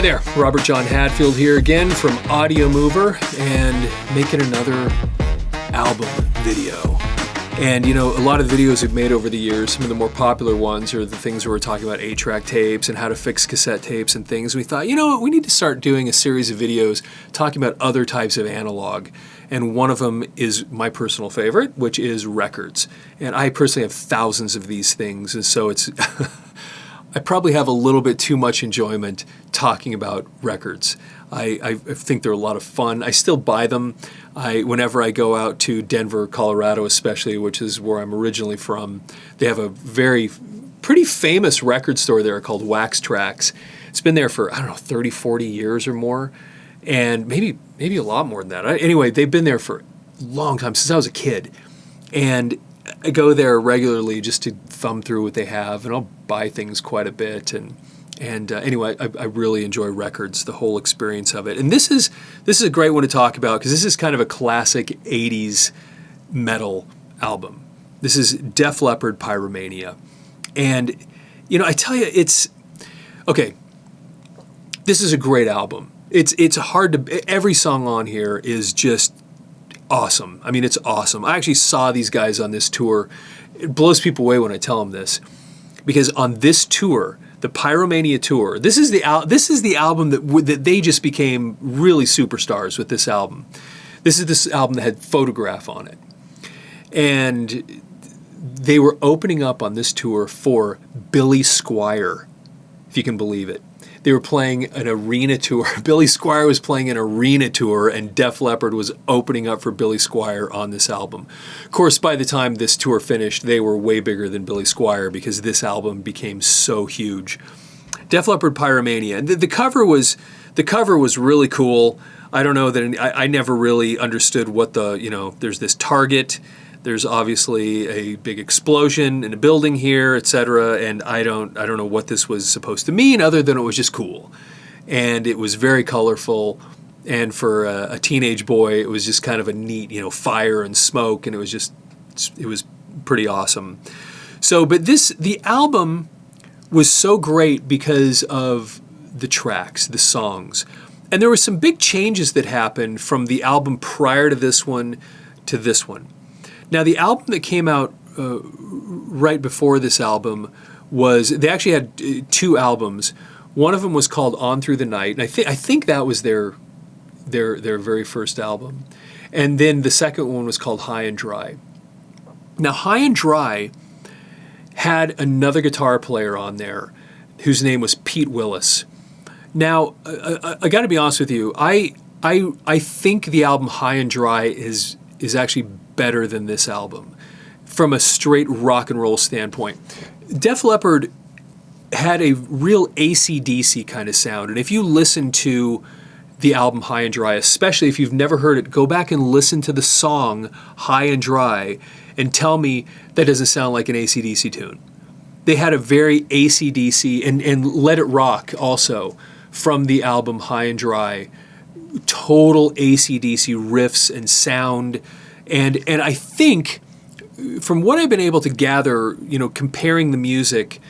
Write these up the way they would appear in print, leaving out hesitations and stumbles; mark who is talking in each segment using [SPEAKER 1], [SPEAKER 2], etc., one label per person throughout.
[SPEAKER 1] there, Robert John Hadfield here again from Audiomover and making another album video. And you know, a lot of videos we've made over the years, some of the more popular ones are the things where we're talking about 8-track tapes and how to fix cassette tapes and things. We thought, you know what, we need to start doing a series of videos talking about other types of analog. And one of them is my personal favorite, which is records. And I personally have thousands of these things, and so it's I probably have a little bit too much enjoyment talking about records. I think they're a lot of fun. I still buy them. Whenever I go out to Denver, Colorado especially, which is where I'm originally from, they have a pretty famous record store there called Wax Trax. It's been there for, I don't know, 30, 40 years or more, and maybe a lot more than that. Anyway, they've been there for a long time, since I was a kid. And I go there regularly just to thumb through what they have, and I'll buy things quite a bit. And anyway, I really enjoy records, the whole experience of it. And this is a great one to talk about because this is kind of a classic 80s metal album. This is Def Leppard, Pyromania. And, you know, I tell you, it's... Okay, this is a great album. It's hard to... Every song on here is just awesome. I mean, it's awesome. I actually saw these guys on this tour. It blows people away when I tell them this, because on this tour, the Pyromania tour, this is the album that they just became really superstars with this album. This is this album that had Photograph on it, and they were opening up on this tour for Billy Squier, if you can believe it. They were playing an arena tour. Billy Squier was playing an arena tour, and Def Leppard was opening up for Billy Squier on this album. Of course, by the time this tour finished, they were way bigger than Billy Squier because this album became so huge. Def Leppard, Pyromania. And the cover was really cool. I don't know that I never really understood what there's this target. There's obviously a big explosion in a building here, etc. And I don't know what this was supposed to mean, other than it was just cool, and it was very colorful. And for a teenage boy, it was just kind of a neat, fire and smoke, and it was pretty awesome. So, but the album was so great because of the tracks, the songs, and there were some big changes that happened from the album prior to this one to this one. Now, the album that came out right before this album they actually had two albums. One of them was called On Through the Night, and I think that was their very first album. And then the second one was called High and Dry. Now, High and Dry had another guitar player on there whose name was Pete Willis. Now, I got to be honest with you, I think the album High and Dry is actually better than this album from a straight rock and roll standpoint. Def Leppard had a real AC/DC kind of sound, and if you listen to the album High and Dry, especially if you've never heard it, go back and listen to the song High and Dry and tell me that doesn't sound like an AC/DC tune. They had a very AC/DC and Let It Rock also from the album High and Dry. Total AC/DC riffs and sound. And I think, from what I've been able to gather, comparing the music,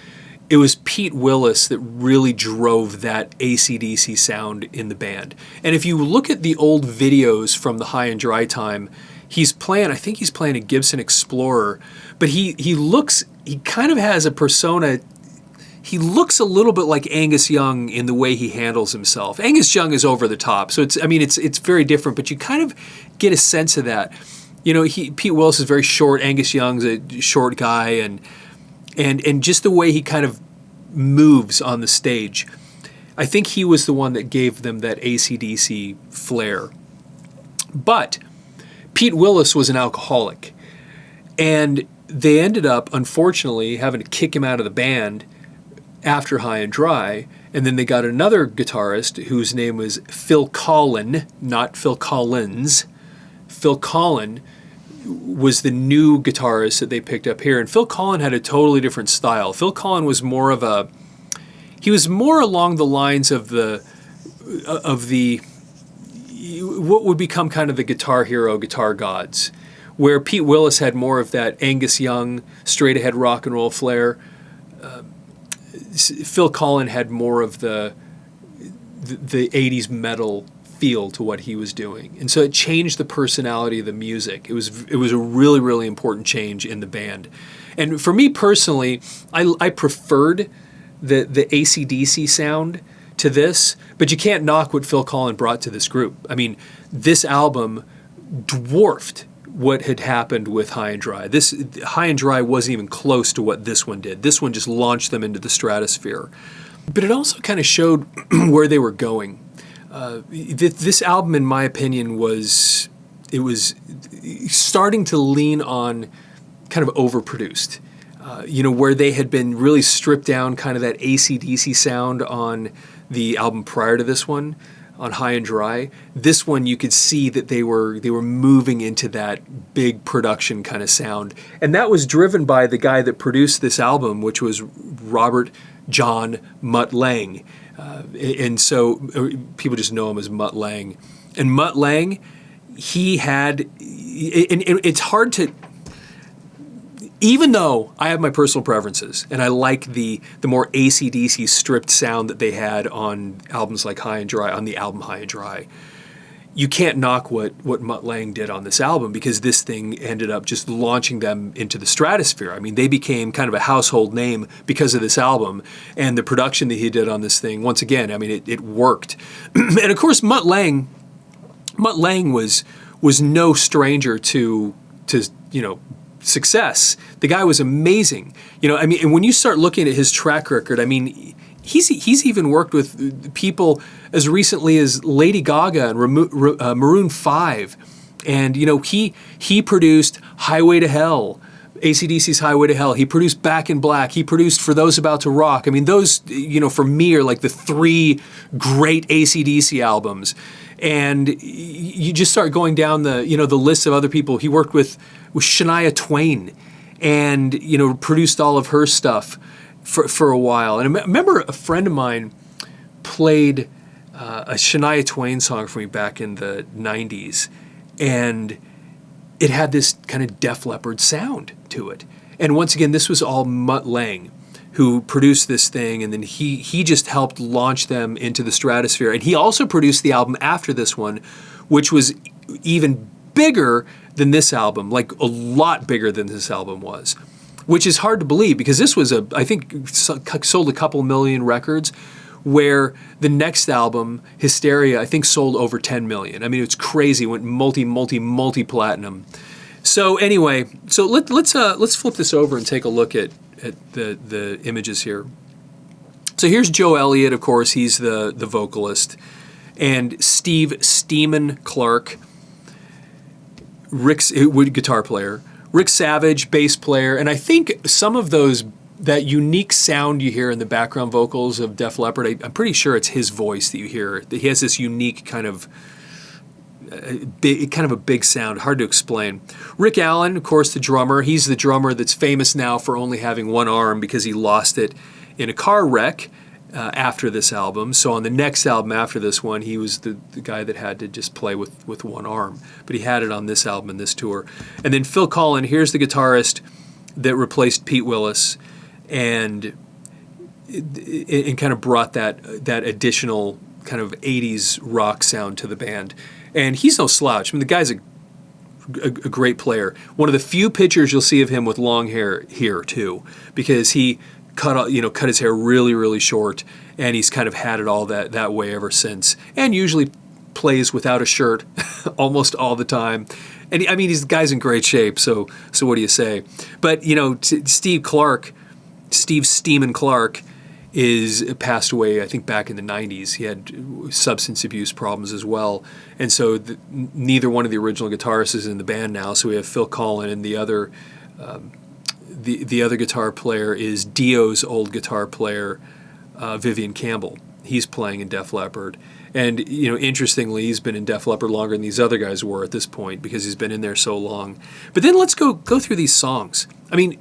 [SPEAKER 1] it was Pete Willis that really drove that AC/DC sound in the band. And if you look at the old videos from the High and Dry time, I think he's playing a Gibson Explorer, but he kind of has a persona. He looks a little bit like Angus Young in the way he handles himself. Angus Young is over the top, so it's very different, but you kind of get a sense of that. Pete Willis is very short. Angus Young's a short guy, and just the way he kind of moves on the stage. I think he was the one that gave them that AC/DC flair. But Pete Willis was an alcoholic, and they ended up, unfortunately, having to kick him out of the band after High and Dry, and then they got another guitarist whose name was Phil Collen, not Phil Collins. Phil Collen was the new guitarist that they picked up here, and Phil Collen had a totally different style. Phil Collen was more along the lines of what would become kind of the Guitar Hero, Guitar Gods, where Pete Willis had more of that Angus Young straight ahead rock and roll flair. Phil Collen had more of the the 80s metal feel to what he was doing. And so it changed the personality of the music. It was a really, really important change in the band. And for me personally, I preferred the AC/DC sound to this, but you can't knock what Phil Collen brought to this group. I mean, this album dwarfed what had happened with High and Dry. This High and Dry wasn't even close to what this one did. This one just launched them into the stratosphere. But it also kind of showed where they were going. This album, in my opinion, was starting to lean on kind of overproduced. Where they had been really stripped down, kind of that AC/DC sound on the album prior to this one, on High and Dry. This one, you could see that they were moving into that big production kind of sound, and that was driven by the guy that produced this album, which was Robert John Mutt Lange, and so people just know him as Mutt Lange. And Mutt Lange, he had, and it's hard to. Even though I have my personal preferences and I like the more AC/DC stripped sound that they had on albums like High and Dry, on the album High and Dry, you can't knock what Mutt Lange did on this album, because this thing ended up just launching them into the stratosphere. I mean, they became kind of a household name because of this album, and the production that he did on this thing, once again, I mean, it worked. And of course, Mutt Lange was no stranger to success. The guy was amazing. And when you start looking at his track record, I mean, he's even worked with people as recently as Lady Gaga and Maroon 5. And, he produced Highway to Hell, AC/DC's Highway to Hell. He produced Back in Black. He produced For Those About to Rock. I mean, those, for me, are like the three great AC/DC albums. And you just start going down the list of other people. He worked with Shania Twain, and produced all of her stuff for a while. And I remember a friend of mine played a Shania Twain song for me back in the 90s, and it had this kind of Def Leppard sound to it. And once again, this was all Mutt Lange who produced this thing, and then he just helped launch them into the stratosphere. And he also produced the album after this one, which was even bigger than this album, like a lot bigger than this album was, which is hard to believe, because this was I think sold a couple million records, where the next album, Hysteria, I think sold over 10 million. I mean, it's crazy, went multi-platinum. So anyway, let's flip this over and take a look at the images here. So here's Joe Elliott, of course, he's the vocalist, and Steve Steeman Clark, Rick's guitar player, Rick Savage, bass player, and I think some of that unique sound you hear in the background vocals of Def Leppard, I'm pretty sure it's his voice that you hear. He has this unique kind of a big sound, hard to explain. Rick Allen, of course, the drummer. He's the drummer that's famous now for only having one arm because he lost it in a car wreck after this album. So on the next album after this one, he was the guy that had to just play with one arm. But he had it on this album and this tour. And then Phil Collen, here's the guitarist that replaced Pete Willis, and kind of brought that additional kind of 80s rock sound to the band. And he's no slouch. I mean, the guy's a great player. One of the few pictures you'll see of him with long hair here too, because he cut his hair really, really short, and he's kind of had it all that way ever since. And usually plays without a shirt almost all the time. And the guy's in great shape. So what do you say? But Steve Steeman Clark passed away, I think, back in the 90s. He had substance abuse problems as well. And so neither one of the original guitarists is in the band now. So we have Phil Collen, and the other guitar player is Dio's old guitar player, Vivian Campbell. He's playing in Def Leppard. And, interestingly, he's been in Def Leppard longer than these other guys were at this point, because he's been in there so long. But then let's go through these songs. I mean,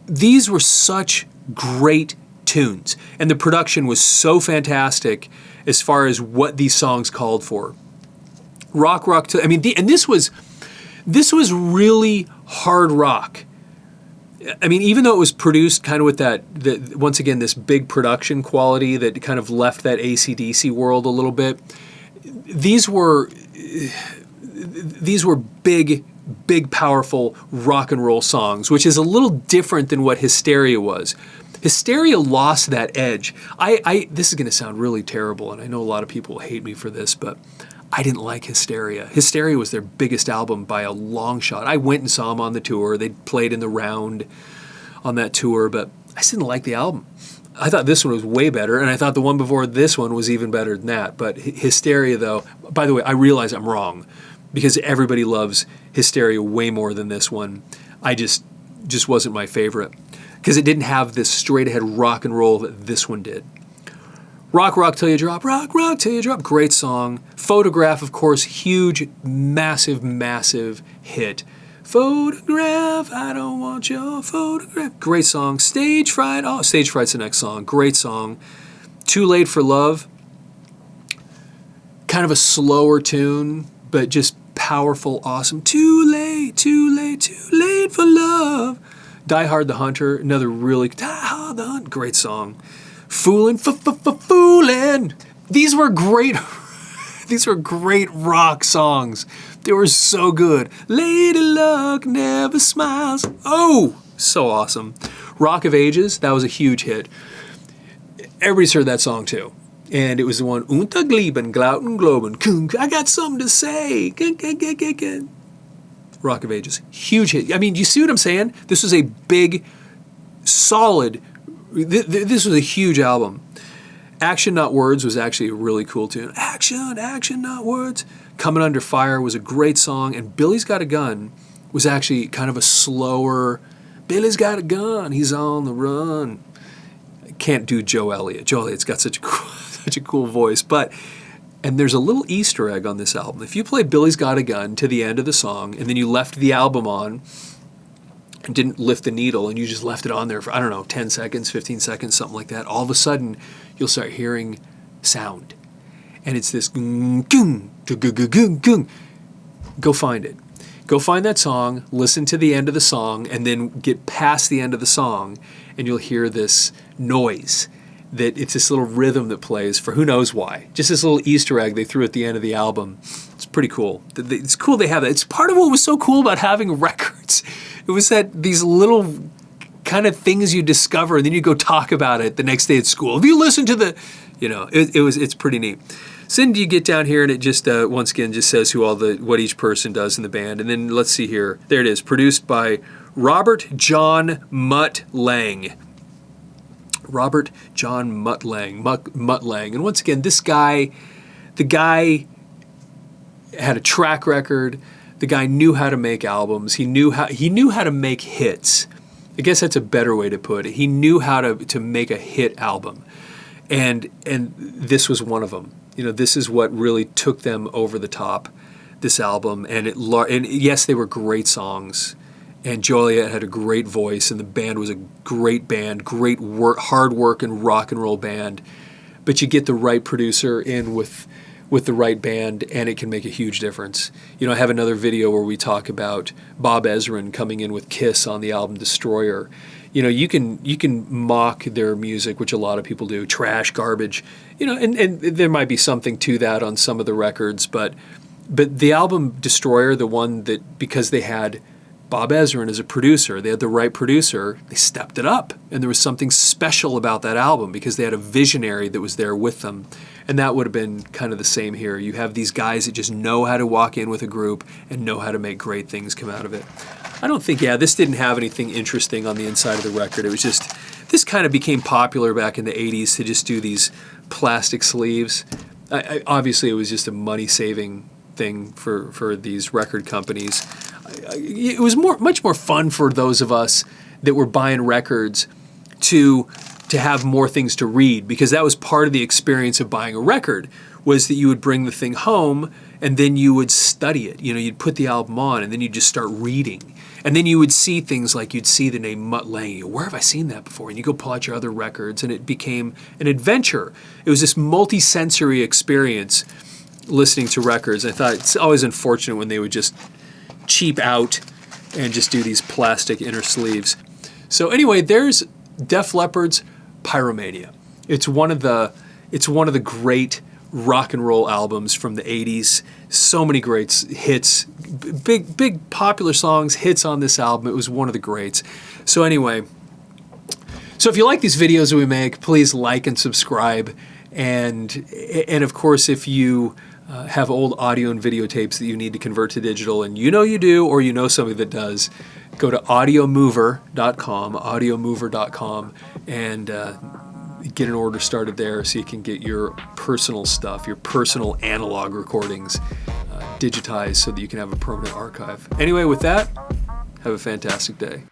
[SPEAKER 1] these were such great tunes, and the production was so fantastic as far as what these songs called for. Rock. And this was really hard rock. I mean, even though it was produced kind of with once again, this big production quality that kind of left that AC/DC world a little bit, these were big, powerful rock and roll songs, which is a little different than what Hysteria was. Hysteria lost that edge. This is going to sound really terrible, and I know a lot of people will hate me for this, but I didn't like Hysteria. Hysteria was their biggest album by a long shot. I went and saw them on the tour. They played in the round on that tour, but I just didn't like the album. I thought this one was way better, and I thought the one before this one was even better than that. But Hysteria, though, by the way, I realize I'm wrong because everybody loves Hysteria way more than this one. I just wasn't my favorite because it didn't have this straight-ahead rock and roll that this one did. Rock, Rock Till You Drop, Rock, Rock Till You Drop, great song. Photograph, of course, huge, massive, massive hit. Photograph, I don't want your photograph. Great song. Stage Fright, Stage Fright's the next song. Great song. Too Late for Love, kind of a slower tune, but just powerful, awesome. Too late, too late, too late for love. Die Hard the Hunter, another really, Die Hard the Hunter, great song. Foolin', foolin'. These were great rock songs. They were so good. Lady Luck never smiles. Oh, so awesome. Rock of Ages, that was a huge hit. Everybody's heard that song too. And it was the one, Unter Glieben, Glauten, Globen, I got something to say. Rock of Ages, huge hit. I mean, you see what I'm saying? This was a big, solid, this was a huge album. Action Not Words was actually a really cool tune. Action, action, not words. Coming Under Fire was a great song. And Billy's Got a Gun was actually kind of a slower, Billy's got a gun, he's on the run. I can't do Joe Elliott. Joe Elliott's got such a cool voice. And there's a little Easter egg on this album. If you play Billy's Got a Gun to the end of the song, and then you left the album on, and didn't lift the needle, and you just left it on there for, 10 seconds, 15 seconds, something like that, all of a sudden, you'll start hearing sound. And it's this gung, gung, gung, gung. Go find it. Go find that song, listen to the end of the song, and then get past the end of the song, and you'll hear this noise. That it's this little rhythm that plays for who knows why. Just this little Easter egg they threw at the end of the album. It's pretty cool. It's cool they have that. It's part of what was so cool about having records. It was that these little kind of things you discover, and then you go talk about it the next day at school. If you listen to the, it's pretty neat. So then you get down here, and it just once again just says what each person does in the band. And then let's see here. There it is. Produced by Robert John Mutt Lang. Robert John Mutt Lang. Mutt Lang. And once again, the guy had a track record. The guy knew how to make albums. He knew how to make hits. I guess that's a better way to put it. He knew how to make a hit album. And this was one of them. This is what really took them over the top, this album. And yes, they were great songs. And Joe Elliott had a great voice, and the band was a great band, great work, hard work and rock and roll band. But you get the right producer in with the right band, and it can make a huge difference. I have another video where we talk about Bob Ezrin coming in with Kiss on the album Destroyer. You can mock their music, which a lot of people do, trash, garbage. And there might be something to that on some of the records, but the album Destroyer, the one that because they had Bob Ezrin as a producer, they had the right producer, they stepped it up. And there was something special about that album because they had a visionary that was there with them. And that would have been kind of the same here. You have these guys that just know how to walk in with a group and know how to make great things come out of it. I don't think, this didn't have anything interesting on the inside of the record. It was just, this kind of became popular back in the 80s to just do these plastic sleeves. Obviously, it was just a money-saving thing for these record companies. It was much more fun for those of us that were buying records to have more things to read, because that was part of the experience of buying a record, was that you would bring the thing home and then you would study it. You'd put the album on and then you'd just start reading. And then you would see things like you'd see the name Mutt Lang. Where have I seen that before? And you go pull out your other records, and it became an adventure. It was this multi-sensory experience listening to records. I thought it's always unfortunate when they would just cheap out and just do these plastic inner sleeves. So anyway, there's Def Leppard's Pyromania. It's one of the great rock and roll albums from the 80s. So many great hits, big popular songs, hits on this album. It was one of the greats. So anyway, so if you like these videos that we make, please like and subscribe. And of course, if you have old audio and videotapes that you need to convert to digital, and you know you do, or you know somebody that does, go to audiomover.com, and get an order started there so you can get your personal stuff, your personal analog recordings digitized so that you can have a permanent archive. Anyway, with that, have a fantastic day.